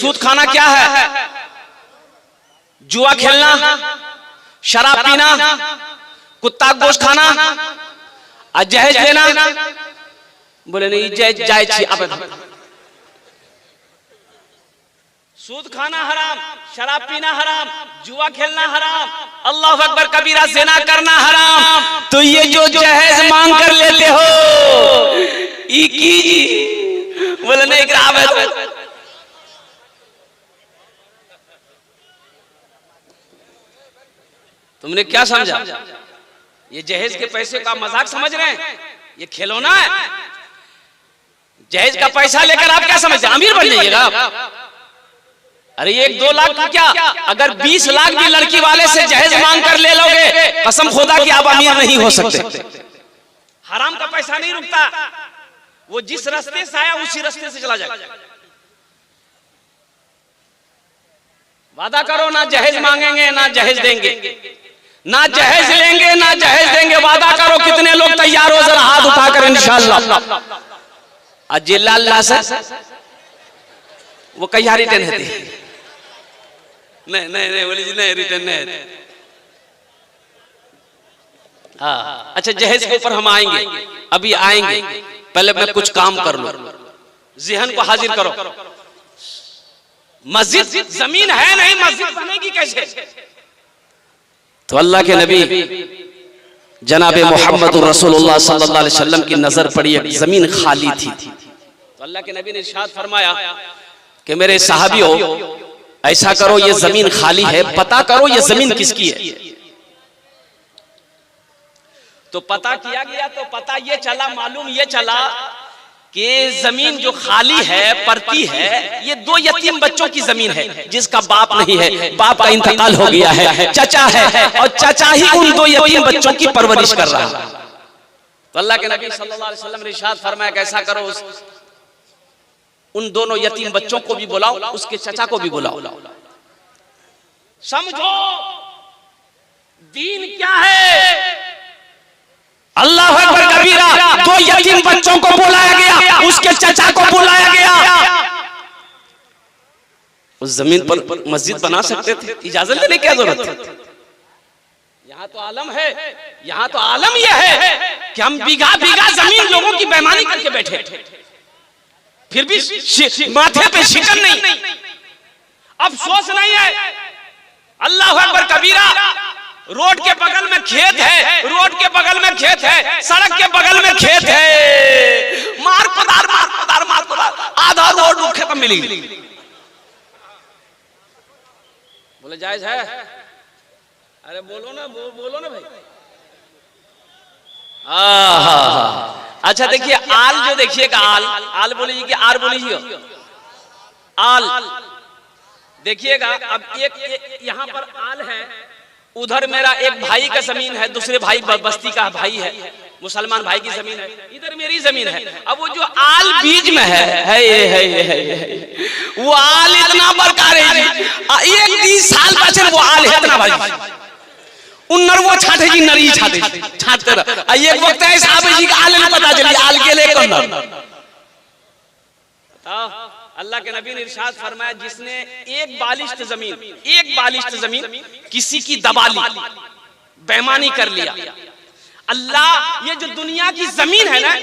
सूद खाना क्या है? जुआ खेलना, शराब पीना, कुत्ता गोश्त खाना, जहेज देना। बोले नहीं जायज। सूद खाना हराम, शराब पीना हराम, जुआ खेलना हराम, अल्लाह अकबर कबीरा, ज़िना करना हराम। तो ये जो जहेज मांग कर लेते हो बोले नहीं खराब है। तुमने क्या समझा? ये जहेज के पैसे का मजाक समझ रहे हैं? ये खिलौना है। जहेज का पैसा लेकर आप क्या समझते हैं? अमीर बन जाइएगा आप? अरे 1-2 लाख की क्या, अगर 20 लाख भी लड़की वाले से जहेज मांग कर ले लोगे, कसम खुदा कि आप अमीर नहीं हो सकते। हराम का पैसा नहीं रुकता, वो जिस रास्ते से आया उसी रास्ते से चला जाए। वादा करो ना जहेज मांगेंगे ना जहेज देंगे, ना जहेज लेंगे ना जहेज देंगे। वादा करो। कितने लोग तैयार हो? जरा हाथ उठाकर इंशाअल्लाह। अल्लाह से वो कहीं रिटर्न है? नहीं बोली जी, नहीं रिटर्न नहीं। हाँ अच्छा, जहेज के ऊपर हम आएंगे, अभी आएंगे। पहले मैं कुछ काम कर लूं, ज़हन को हाजिर करो। मस्जिद जमीन है नहीं, मस्जिद बनेगी कैसे? तो अल्लाह के नबी जनाबे मोहम्मद रसूलुल्लाह सल्लल्लाहु अलैहि वसल्लम की नजर पड़ी, एक जमीन खाली थी। तो अल्लाह के नबी ने इरशाद फरमाया कि मेरे सहाबियों, ऐसा करो, ये जमीन खाली है, पता करो ये जमीन किसकी है। तो पता किया गया, तो पता ये चला, मालूम ये चला कि जमीन जो खाली है, पड़ती है, ये 2 यतीम बच्चों की जमीन है, जिसका बाप नहीं है, बाप का इंतकाल हो गया है, चचा है, और चचा ही उन 2 यतीम बच्चों की परवरिश कर रहा है। तो अल्लाह के नबी सल्लल्लाहु अलैहि वसल्लम ने इरशाद फरमाया, कैसा करो, उन दोनों यतीम बच्चों को भी बुलाओ, उसके चचा को भी बुलाओ। समझो दीन क्या है। अल्लाह अकबर कबीरा। 2 यतीम बच्चों को बुलाया गया, उसके चचा को बुलाया गया। उस जमीन पर मस्जिद बना सकते थे, इजाजत लेने की क्या जरूरत थी? यहाँ तो आलम है, यहाँ तो आलम यह है कि हम बीघा बीघा जमीन लोगों की बेईमानी करके बैठे, फिर भी माथे पे शिकन नहीं, अफसोस नहीं है। अल्लाह अकबर कबीरा। रोड के बगल में खेत है, रोड के बगल में खेत है, सड़क के बगल में खेत है, मार कुदार, आधा रोड खत्म मिली। बोले जायज है? अरे बोलो ना, बोलो ना भाई। अच्छा देखिए, आल जो देखिएगा, आल बोलीजिए कि आर बोलीजिए? आल देखिएगा। अब एक यहाँ पर आल है, उधर मेरा एक भाई का जमीन है, दूसरे भाई बस्ती का भाई है, मुसलमान भाई की जमीन है, इधर मेरी जमीन है। अब वो जो आल बीच में है वो आल इतना बरकार है, 1-30 साल बचे वो आल है इतना भाई, उन्नर वो छाटे जी, नरी छाटते रह। एक वक्त है साहब जी का आल नहीं पता चली, आल के लिए कौन? अल्लाह के नबी ने इरशाद फरमाया, जिसने एक बालिश्त जमीन किसी की दबा ली, बेईमानी कर लिया, अल्लाह ये जो दुनिया की जमीन है ना,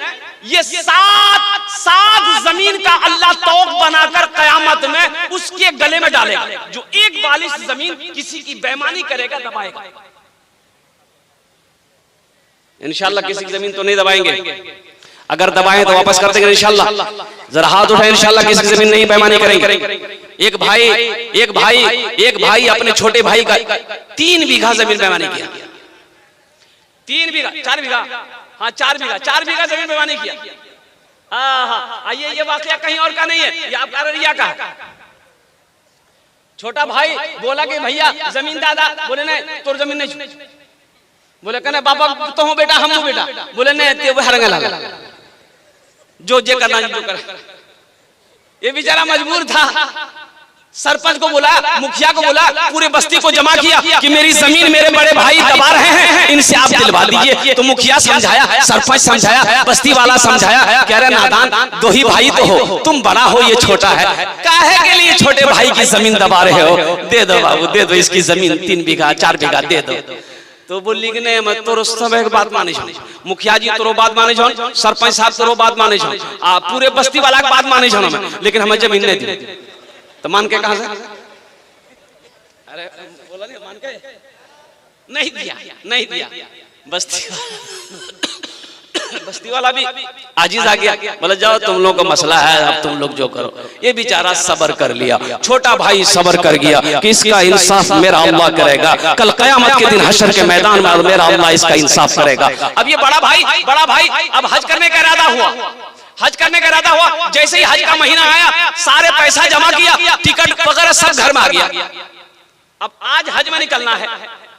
ये 7 जमीन का अल्लाह तौक बनाकर कयामत में उसके गले में डालेगा। जो एक बालिश्त जमीन किसी की बेईमानी करेगा, दबाएगा। इंशाअल्लाह किसी की जमीन तो नहीं दबाएंगे, अगर दबाएं तो वापस कर देंगे इंशाअल्लाह। जरा हाथ उठाएं, इंशाअल्लाह किसी की जमीन नहीं बेईमानी करेंगे। एक भाई अपने छोटे भाई का 3 बीघा जमीन बेईमानी किया। 3 बीघा, 4 बीघा, हाँ 4 बीघा जमीन बेईमानी किया। हाँ, ये वाकया कहीं और का नहीं है, ये आपका अररिया का है। छोटा भाई बोला कि भैया जमीन दादा, बोले नहीं तोर जमीन नहीं। बोले कहना बाबा तो हो बेटा, हम हो बेटा। बोले नहीं वो हरंगा लगा, जो जे करना जो कर। ये बेचारा मजबूर था, सरपंच को बोला, मुखिया को बोला, पूरे बस्ती को जमा किया कि मेरी जमीन मेरे बड़े भाई दबा रहे हैं, इनसे आप दिलवा दीजिए। तो मुखिया समझाया, सरपंच समझाया, बस्ती वाला समझाया, कह रहे नादान, दो ही भाई तो हो, तुम बड़ा हो ये छोटा है, काहे के लिए छोटे भाई की जमीन दबा रहे हो? दे दो बाबू, दे दो इसकी जमीन, 3 बीघा 4 बीघा दे दो। तो वो लिखने में तोरो सब एक बात माने छो, मुखिया जी तोरो बात माने छो, सरपंच साहब तोरो बात माने छो, पूरे बस्ती वाला की बात माने छो, लेकिन हमें जमीन नहीं दी। तो मान के कहां से? अरे बोला नहीं, मान के नहीं दिया, नहीं दिया। बस्ती वाला भी आजीज आ गया, बोला जाओ तुम लोग का मसला है, अब तुम लोग जो करो। ये बेचारा सब्र कर लिया, छोटा भाई सब्र कर गया कि इसका इंसाफ मेरा अल्लाह करेगा, कल कयामत के दिन हशर के मैदान में मेरा अल्लाह इसका इंसाफ करेगा। अब ये बड़ा भाई अब हज करने का इरादा हुआ, हज करने का इरादा हुआ। जैसे ही हज का महीना आया, सारे पैसा जमा किया, टिकट वगैरह सब घर में आ गया। अब आज हज में निकलना है,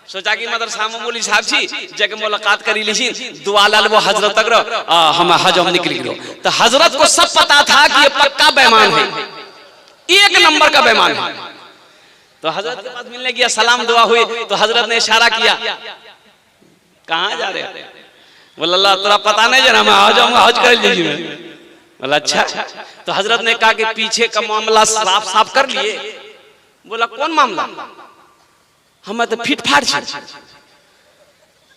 सोचा कि मदरसा में मौलवी साहब जी जगह मुलाकात करी लीजिए, दुआ लाल वो हजरत तक हम हज में निकल गए। तो हजरत को सब पता था कि ये पक्का बेईमान है, 1 नंबर का बेईमान है। तो हजरत के पास मिलने गया, सलाम दुआ हुई, तो हजरत ने इशारा किया, कहाँ जा रहे हैं? बोला अल्लाह तेरा पता नहीं जना, मैं आ जाऊंगा, हज कर लीजिए। बोला अच्छा। तो हजरत ने कहा कि पीछे का मामला साफ कर लिए। बोला कौन मामला? हमें तो फिट फाट छे।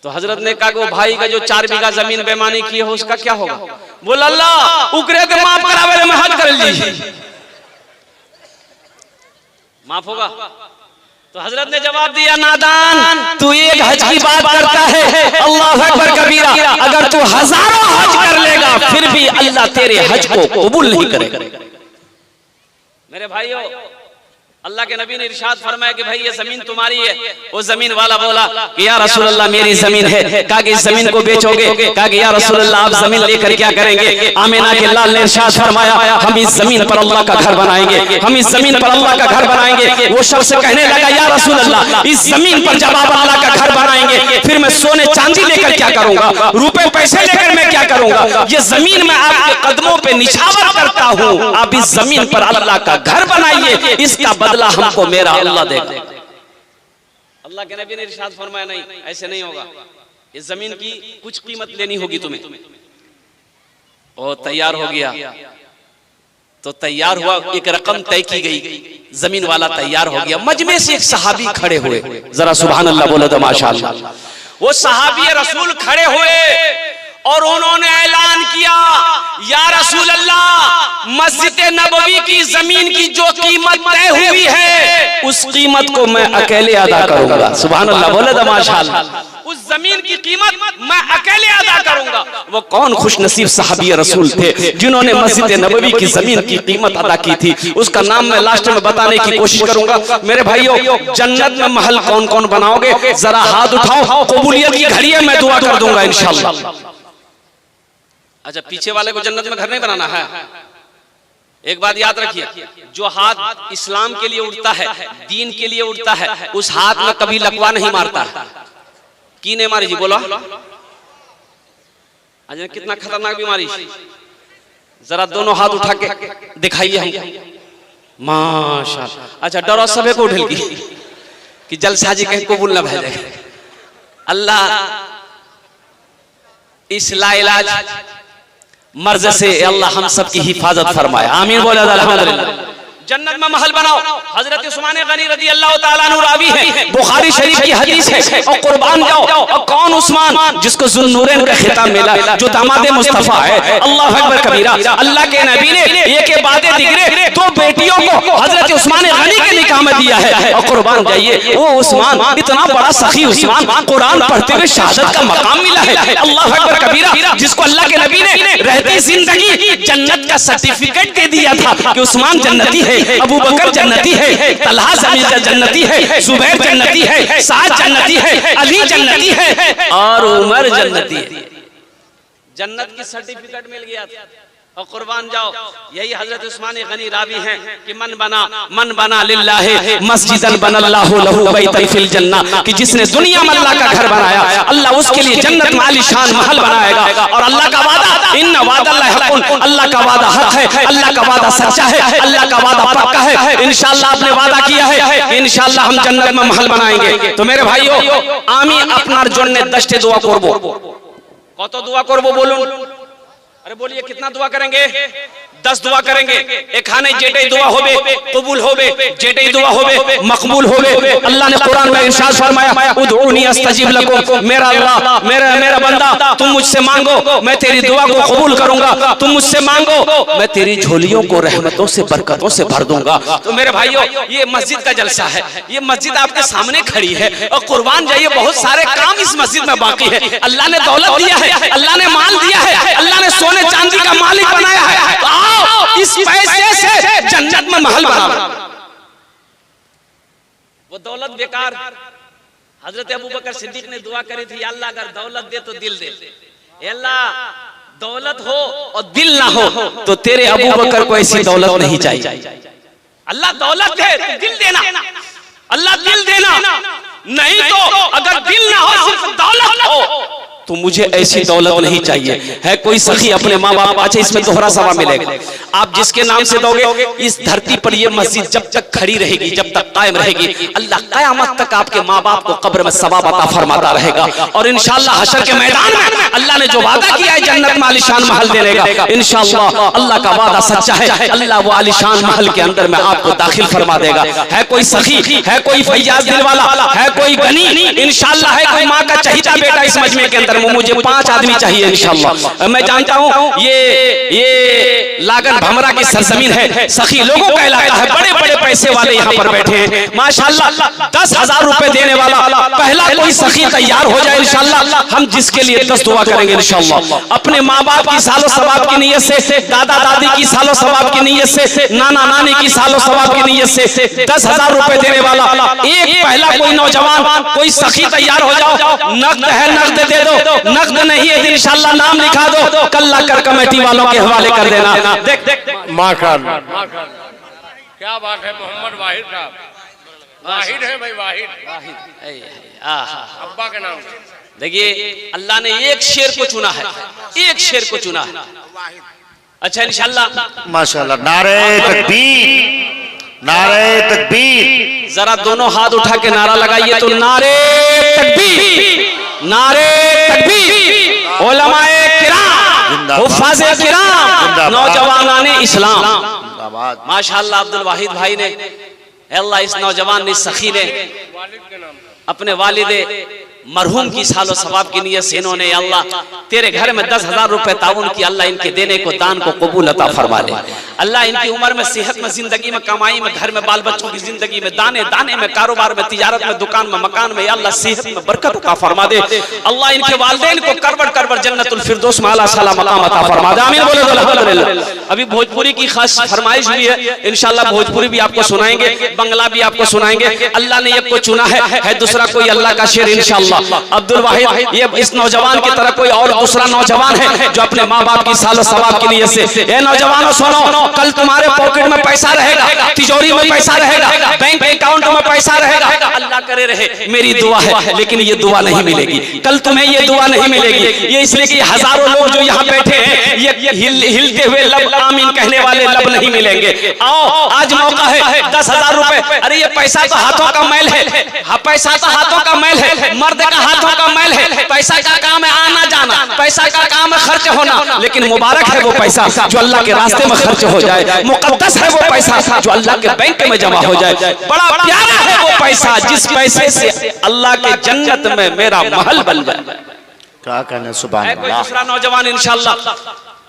तो हजरत ने कहा कि वो भाई का जो 4 बीघा जमीन बेईमानी की है उसका क्या होगा? बोला अल्लाह उकरे के माफ करावे में हज कर लीजिए, माफ होगा। तो हजरत ने जवाब दिया, नादान तू एक हज की बात करता है, अल्लाह अकबर कबीरा, अगर तू हजारों हज कर लेगा फिर भी अल्लाह तेरे हज को कबूल नहीं करेगा। मेरे भाइयों, अल्लाह के नबी ने इरशाद फरमाया कि भाई ये जमीन तुम्हारी है। वो जमीन वाला बोला कि या रसूल अल्लाह मेरी जमीन है। कहा कि इस जमीन को बेचोगे? कहा कि या रसूल अल्लाह आप जमीन लेकर क्या करेंगे? आमिना के लाल ने इरशाद फरमाया हम इस जमीन पर अल्लाह का घर बनाएंगे, हम इस जमीन पर अल्लाह का घर बनाएंगे। वो शख्स कहने लगा या रसूल अल्लाह इस जमीन पर जब आप अल्लाह का घर बनाएंगे फिर मैं सोने चांदी लेकर क्या करूंगा, रुपए पैसे लेकर मैं क्या करूंगा? ये जमीन में आपके कदमों पे निछावर करता हूँ, आप इस जमीन पर अल्लाह का घर बनाइए, इसका बदला हमको मेरा अल्लाह देगा। अल्लाह के नबी ने इरशाद फरमाया नहीं, ऐसे नहीं होगा, इस जमीन की कुछ कीमत लेनी होगी तुम्हें। और तैयार हो गया, तो तैयार हुआ, एक रकम तय की गई, जमीन वाला तैयार हो गया। मजमे से एक सहाबी खड़े हुए, जरा सुभान अल्लाह बोलो तो माशाअल्लाह। वो सहाबी रसूल खड़े हुए और उन्होंने ऐलान किया या रसूल अल्लाह मस्जिद नबवी की जमीन की जो कीमत तय हुई है उस कीमत को मैं अकेले अदा करूंगा। सुभान अल्लाह बोले तो माशाअल्लाह। उस जमीन की कीमत मैं अकेले अदा करूंगा। वो कौन खुशनसीब सहाबी रसूल थे जिन्होंने मस्जिद नबवी की जमीन की कीमत अदा की थी? उसका नाम मैं लास्ट में बताने की कोशिश करूंगा। मेरे भाइयों, जन्नत में महल कौन कौन बनाओगे? जरा हाथ उठाओ, कबूलियत की घड़ी है, मैं दुआ कर दूंगा इंशाअल्लाह। अच्छा, पीछे वाले को जन्नत में घर नहीं बनाना है। एक बात याद रखिए, जो हाथ इस्लाम के लिए उठता है, दीन के लिए उठता है, उस हाथ में कभी लकवा नहीं मारता है। की नहीं मारी जी? बोलो आज कितना खतरनाक बीमारी। जरा दोनों हाथ उठा के दिखाइए हमको। माशाअल्लाह। अच्छा, डरो सबे को उठल की कि जलसाजी कहीं कबूल ना भेजे। अल्लाह इस लाइलाज मर्ज से अल्लाह हम सब की हिफाजत फरमाए, आमीन बोले अल्हम्दुलिल्लाह। जन्नत में महल बनाओ। हजरत उस्मान गनी रज़ी अल्लाह ताला अन्हु रावी है, बुखारी शरीफ की हदीस है। और कुर्बान जाओ, और कौन उस्मान जिसको ज़ुन्नूरैन का खिताब मिला, जो दामाद मुस्तफा है। अल्लाह अकबर कबीरा। अल्लाह के नबी ने एक के बाद दिगरे 2 बेटियों को हजरत उस्मान गनी के निकाह में दिया है। और कुर्बान जाइए, वो उस्मान इतना बड़ा सखी उस्मान, कुरान पढ़ते हुए शहादत का मकाम मिला है। अल्लाह अकबर कबीरा, जिसको अल्लाह के नबी ने रहती जिंदगी जन्नत का सर्टिफिकेट दे दिया था कि उस्मान जन्नती है, अबू बकर जन्नती है, तलहा जन्नती है, जुबैर जन्नती है, साद जन्नती है, अली जन्नती है और उमर जन्नती है। जन्नत की सर्टिफिकेट मिल गया था। और कुर्बान जाओ। यही हजरत उस्मान गनी रावी हैं कि मन बना लिल्लाहि मस्जिदन बनल्लाहु लहु बैतन फिल जन्नह, कि जिसने दुनिया में अल्लाह का घर बनाया अल्लाह उसके लिए जन्नत में आलीशान महल बनाएगा। और अल्लाह का वादा इन्ना वादल्लाहि हक़्क़ुन, अल्लाह का वादा हक है, अल्लाह का वादा सच्चा है, अल्लाह का वादा पक्का है। इंशाअल्लाह आपने वादा किया है कि इंशाअल्लाह हम जन्नत में महल बनाएंगे। तो मेरे भाइयों आमी अपनार जन्ने 10 दुआ करबो। कत दुआ करबो बोलूं? अरे बोलिए कितना दुआ करेंगे? 10 दुआ करेंगे। एखाने जेटे दुआ होबे कबूल होबे, जेटे दुआ होबे मकबूल होबे। अल्लाह ने कुरान में इरशाद फरमाया उदऊनी अस्तजीब लकुम, मेरा अल्लाह मेरा बंदा तुम मुझसे मांगो मैं तेरी दुआ को कबूल करूंगा, तुम मुझसे मांगो मैं तेरी झोलियों को रहमतों से बरकतों से भर दूंगा। तो मेरे भाइयों ये मस्जिद का जलसा है, ये मस्जिद आपके सामने खड़ी है और कुर्बान जाइए बहुत सारे काम इस मस्जिद में बाकी है। अल्लाह ने दौलत दिया है, अल्लाह ने माल दिया है, अल्लाह ने सोने चांदी का मालिक बनाया है। तो आओ इस पैसे से जन्नत में महल बना। वो दौलत बेकार। हजरत अबू बकर सिद्दीक ने दुआ करी थी, अल्लाह अगर दौलत दे तो दिल दे। अल्लाह दौलत हो और दिल ना हो तो तेरे अबू बकर को ऐसी दौलत नहीं चाहिए। अल्लाह दौलत दे तो दिल देना, अल्लाह दिल देना, नहीं तो अगर दिल ना हो सिर्फ दौलत हो तो मुझे ऐसी दौलत नहीं चाहिए। है कोई सखी अपने माँ बाप, अच्छा इसमें दोहरा सवाब मिलेगा। आप जिसके नाम से दोगे इस धरती पर ये मस्जिद जब तक खड़ी रहेगी, जब तक कायम रहेगी, अल्लाह क़यामत तक आपके माँ बाप को कब्र में सवाब अता फरमाता रहेगा। और इंशाअल्लाह हशर के मैदान में अल्लाह ने जो वादा किया है जन्नत में आलीशान महल देने का, इंशाअल्लाह अल्लाह का वादा सच्चा है। अल्लाह वो आलीशान महल के अंदर में आपको दाखिल फरमा देगा। है कोई सखी, है कोई फैयाज दिल वाला, है कोई गनी, इंशाअल्लाह है कोई माँ का चहीता बेटा इस मजमे के अंदर, मुझे 5 आदमी चाहिए इंशाअल्लाह। मैं जानता हूँ ये लागन भमरा की सरजमीन है, सखी लोगों का इलाका है, बड़े बड़े पैसे वाले यहाँ पर बैठे हैं माशाअल्लाह। 10,000 रुपए देने वाला पहला कोई सखी तैयार हो जाए इंशाअल्लाह, हम जिसके लिए 10 दुआ करेंगे इंशाअल्लाह। अपने माँ बाप की सालो सवाब की नीयत से, दादा दादी की सालो सवाब की नीयत से, नाना नानी की सालो सवाब की नीयत से 10,000 रुपए देने वाला एक पहला कोई नौजवान कोई सखी तैयार हो जाओ। नकद है नकद दे दो, नकद नहीं है इंशाअल्लाह नाम लिखा दो, कल्ला कर कमेटी वालों के हवाले कर देना। देख माशाअल्लाह क्या बात है। मोहम्मद वाहिद साहब, वाहिद है भाई, वाहिद अब्बा के नाम से। देखिए अल्लाह ने एक शेर को चुना है, एक शेर को चुना है। अच्छा इंशाअल्लाह माशाअल्लाह। नारे तकबीर, नारे तकबीर। जरा दोनों हाथ उठा के नारा लगाइए तो नारे तकबीर, नारे तकबीर। उलमाए किराम, हुफ्फाज़े किराम, नौजवानाने इस्लाम। माशाअल्लाह अब्दुल वाहिद भाई ने, अल्लाह इस नौजवान ने सखी ने अपने वालिदे मरहूम की सालो सवाब की नियत से इन्होंने अल्लाह तेरे घर में 10,000 रुपए ताउन की, अल्लाह इनके देने को दान को कबूल अता फरमा ले। अल्लाह इनकी उम्र में, सेहत में, जिंदगी में, कमाई में, घर में, बाल बच्चों की जिंदगी में, दाने दाने में, कारोबार में, तिजारत में, दुकान में, मकान में, अल्लाह सेहत में बरकत अता फरमा दे। अल्लाह इनके वालिदैन को करवट जन्नतुल फिरदौस में आला साला मकाम अता फरमा दे। आमीन बोलो अल्हम्दुलिल्लाह। अभी भोजपुरी की खास फरमाइश भी है, इंशाअल्लाह भोजपुरी भी आपको सुनाएंगे, बंगला भी आपको सुनाएंगे। अल्लाह ने एक को चुना है दूसरा कोई अल्लाह का शेर इंशाअल्लाह। अब्दुल वाहिद ये इस नौजवान की तरह कोई और दूसरा नौजवान है जो अपने माँ बाप की सालो सवाब की नियत से, ये नौजवानों सुनो, कल तुम्हारे पॉकेट में पैसा रहेगा, तिजोरी में पैसा रहेगा, बैंक अकाउंट में पैसा रहेगा, अल्लाह करे रहे, मेरी दुआ है, लेकिन ये दुआ नहीं मिलेगी, कल तुम्हें ये दुआ नहीं मिलेगी। ये इसलिए कि हजारों लोग जो यहाँ बैठे हैं ये हिलते हुए लब आमीन कहने वाले लब नहीं मिलेंगे। आओ आज मौका है, 10,000 रुपए। अरे ये पैसा तो हाथों का मैल है, पैसा तो हाथों का मैल है, मर्द का हाथों का मैल है। पैसा का काम है आना जाना, पैसा का काम है खर्च होना, लेकिन मुबारक है वो पैसा जो अल्लाह के रास्ते में खर्च हो जाए, मुकद्दस है वो पैसा जो अल्लाह के बैंक में जमा हो जाए, बड़ा प्यारा है वो पैसा जिस पैसे से अल्लाह के जन्नत में मेरा महल बन जाए। क्या कहने सुभान अल्लाह। दूसरा नौजवान इंशाअल्लाह,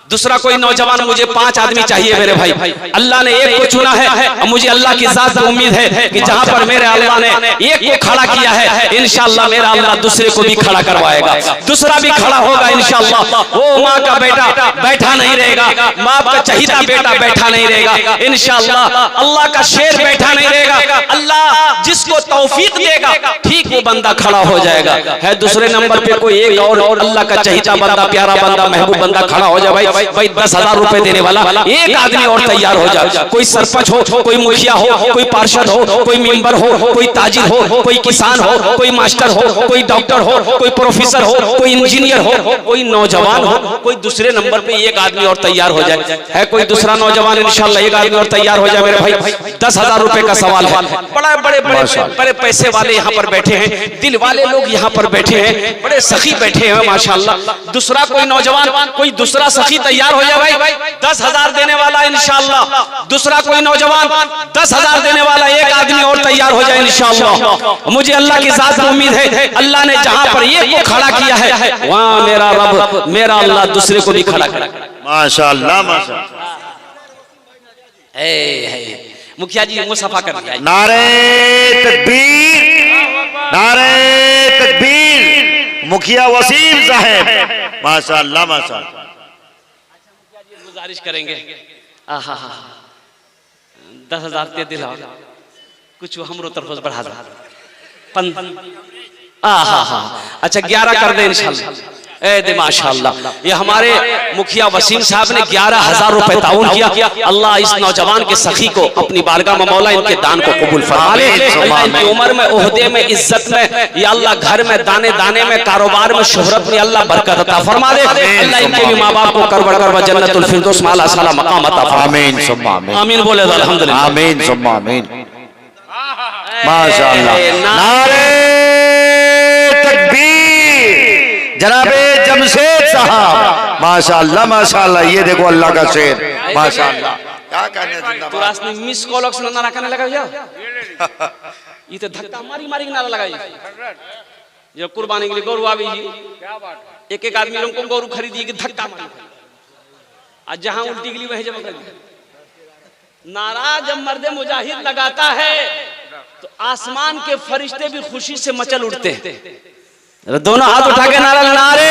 दूसरा कोई नौजवान, मुझे 5 आदमी चाहिए मेरे भाई। अल्लाह ने एक को चुना है और मुझे अल्लाह की जात से उम्मीद है कि जहां पर मेरे अल्लाह ने एक को खड़ा किया है इंशाअल्लाह मेरा अल्लाह दूसरे को भी खड़ा करवाएगा, दूसरा भी खड़ा होगा इंशाअल्लाह। वो माँ का बेटा बैठा नहीं रहेगा, माँ का चहीता बेटा बैठा नहीं रहेगा इंशाअल्लाह, अल्लाह का शेर बैठा नहीं रहेगा। अल्लाह जिसको तौफीक देगा ठीक वो बंदा खड़ा हो जाएगा। है दूसरे नंबर पे कोई एक और अल्लाह का चहीता बंदा, प्यारा बंदा, महबूब बंदा खड़ा हो जाए, भाई 10,000 रुपए देने वाला एक आदमी और तैयार हो जाए। कोई सरपंच हो, कोई मुखिया हो, कोई पार्षद हो, कोई मेंबर हो, कोई ताजिर हो, कोई किसान हो, कोई मास्टर हो, कोई डॉक्टर हो, कोई प्रोफेसर हो, कोई इंजीनियर हो, कोई नौजवान हो, कोई दूसरे नंबर पे एक आदमी और तैयार हो जाए। है कोई दूसरा नौजवान इंशाल्लाह एक आदमी और तैयार हो जाए मेरे भाई। 10,000 रुपए का सवाल है। बड़ा बड़े पैसे वाले यहाँ पर बैठे हैं, दिल वाले लोग यहाँ पर बैठे हैं, बड़े सखी बैठे हैं माशाल्लाह। दूसरा कोई नौजवान, कोई दूसरा सखी तैयार हो जाए भाई। 10,000 देने वाला इंशाल्लाह। दूसरा कोई नौजवान 10,000 देने वाला एक आदमी और तैयार हो जाए इंशाल्लाह। मुझे अल्लाह की जात से उम्मीद है, अल्लाह ने जहाँ पर एक को खड़ा किया है वहाँ मेरा रब, मेरा अल्लाह दूसरे को भी खड़ा करेगा। माशाअल्लाह माशाअल्लाह। मुखिया जी मुसफा कर दिया। नारे तकबीर, नारे तकबीर। मुखिया वसीम साहब माशाअल्लाह माशाअल्लाह। गुजारिश करेंगे 10,000 दे दिला कुछ हमरो तरफ बढ़ा दो। अच्छा 11 कर दे इंशाल्लाह। माशाअल्लाह ये हमारे मुखिया वसीम साहब ने 11,000 रुपए ताउन किया। अल्लाह इस नौजवान के सखी को अपनी बारगाह में मौला इनके दान को कबूल फरमा ले। अल्लाह इनकी उम्र में, ओहदे में, इज्जत में, या अल्लाह घर में, दाने दाने में, कारोबार में, शोहरत में अल्लाह बरकत अता फरमा दे। अल्लाह इनके भी माँ बाप को करवड़ करवड़ जन्नतुल फिरदौस में आला साला मकाम अता फरमा। आमीन सुम्मा आमीन। आमीन बोले अल्हम्दुलिल्लाह। आमीन सुम्मा आमीन। माशाअल्लाह। नारे तकबीर। जनाबे जमशेद साहब माशाअल्लाह माशाअल्लाह। ये देखो अल्लाह का शेर माशाअल्लाह। क्या कहने जिंदाबाद। तो रास्ते में मिस कॉल ऑक्शन नारा करने लगा भैया। ये तो धक्का मारी मारी नारा लगा ये कुर्बानी के लिए गौरू आवी जी। एक एक आदमी लोगों को गौरू खरीदी कि धक्का मारी आज जहां उल्टी गली वहीं जमा कर। नारा जब मर्दे मुजाहिद लगाता है तो आसमान के फरिश्ते भी खुशी से मचल उठते हैं। दोनों हाथ उठा के नारा, नारे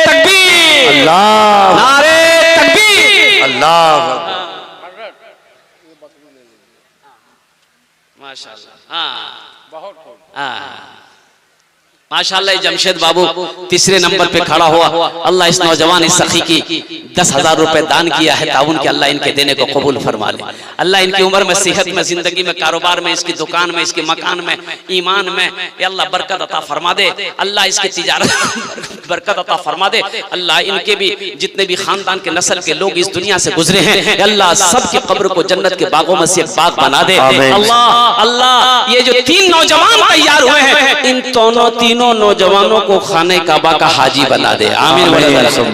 तकबीर, अल्लाह, नारे तकबीर, अल्लाह। माशाअल्लाह। माशाअल्लाह जमशेद बाबू तीसरे नंबर पे खड़ा हुआ। अल्लाह इस नौजवान इस सखी की 10,000 रुपए दान किया है ताउन के, अल्लाह इनके देने को कबूल फरमा ले। अल्लाह इनकी उम्र में, सेहत में, जिंदगी में, कारोबार में, इसकी दुकान में, इसके मकान में, ईमान में अल्लाह बरकत अता फरमा दे। अल्लाह इसकी तिजारत बरकत अता फरमा दे। अल्लाह इनके भी जितने भी खानदान के नस्ल के लोग इस दुनिया से गुजरे हैं अल्लाह सबकी कब्र को जन्नत के बागों में से एक बाग बना दे। अल्लाह अल्लाह ये जो 3 नौजवान तैयार हुए हैं इन तीनों नौजवानों को खाने काबा का हाजी बना दे। आमीन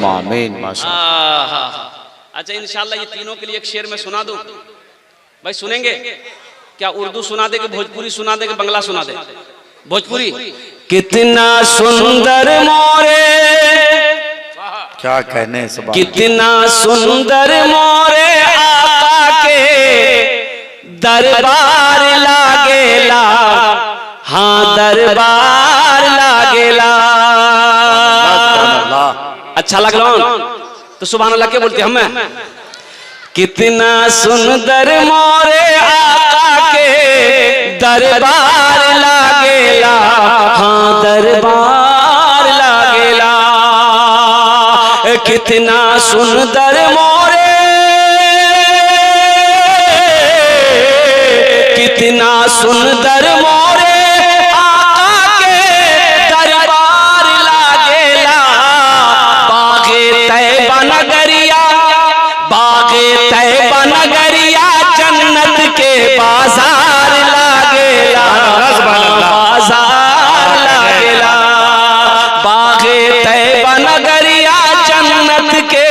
आमीन माशाअल्लाह। अच्छा इंशाल्लाह ये तीनों के लिए एक शेर में सुना दूं भाई। सुनेंगे क्या? उर्दू सुना दे कि भोजपुरी सुना दे कि बंगला सुना दे? भोजपुरी। कितना सुंदर मोरे, क्या कहने सब। कितना सुंदर मोरे आका के दरबार लागेला, हाँ दरबार लागेला। अच्छा लग रहा तो सुभान अल्लाह के बोलते हमें। कितना सुंदर मोरे आका के दरबार लागेला, हाँ दरबार लागेला। कितना सुंदर मोरे, कितना सुंदर मोरे आका के दरबार लागेला। बागे तैबा नगरिया, बागे तैबा नगरिया, जन्नत के बाजार लागेला, बाजार लागेला। बागे तैबा नगरिया, जन्नत के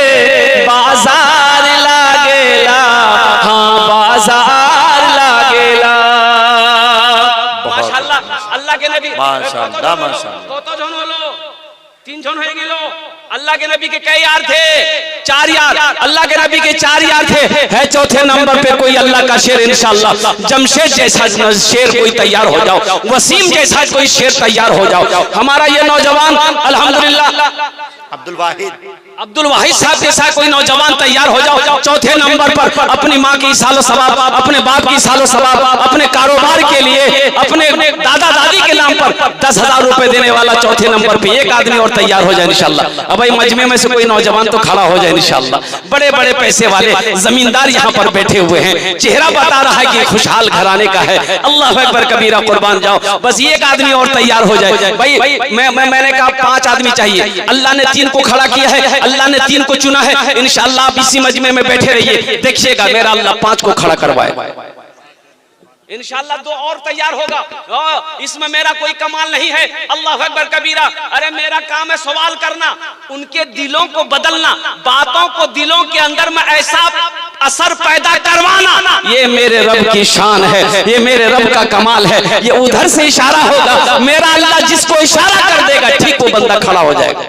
बाजार लागेला, हाँ बाजार लागेला। माशाअल्लाह अल्लाह के नबी माशाअल्लाह माशाअल्लाह। कत जन हलो? 3 जन हो गेलो। अल्लाह के नबी के कई यार थे? 4 यार। अल्लाह के नबी के 4 यार थे। है चौथे नंबर पे कोई अल्लाह का शेर इंशाअल्लाह। जमशेद जैसा शेर कोई तैयार हो जाओ, वसीम जैसा कोई शेर तैयार हो जाओ। हमारा ये नौजवान अल्हम्दुलिल्लाह अब्दुल वाहिद अब्दुल वाहिद साहब जैसा कोई नौजवान तैयार हो जाओ, चौथे नंबर पर अपनी माँ की सालो सवाब, अपने बाप की सालो सवाब, अपने कारोबार के लिए अपने दादा दादी के नाम पर 10,000 रुपए देने वाला चौथे नंबर पे एक आदमी और तैयार हो जाए इंशाल्लाह। अब भाई मजमे में से कोई नौजवान तो खड़ा हो जाए इंशाल्लाह। बड़े बड़े पैसे वाले जमींदार यहाँ पर बैठे हुए हैं, चेहरा बता रहा है कि खुशहाल घराने का है। अल्लाह अकबर कबीरा, कुर्बान जाओ। बस एक आदमी और तैयार हो जाए भाई। मैंने कहा 5 आदमी चाहिए, अल्लाह ने 3 को खड़ा किया है, अल्लाह ने 3 को चुना है। इंशाअल्लाह आप इसी मजमे में बैठे रहिए, देखिएगा मेरा अल्लाह 5 को खड़ा करवाए इंशाअल्लाह। 2 और तैयार होगा। इसमें मेरा कोई कमाल नहीं है। अल्लाह अकबर कबीरा। अरे मेरा काम है सवाल करना, उनके दिलों को बदलना, बातों को दिलों के अंदर में ऐसा असर पैदा करवाना। ये मेरे रब की शान है, ये मेरे रब का कमाल है। ये उधर से इशारा होगा, मेरा अल्लाह जिसको इशारा कर देगा ठीक वो बंदा खड़ा हो जाएगा।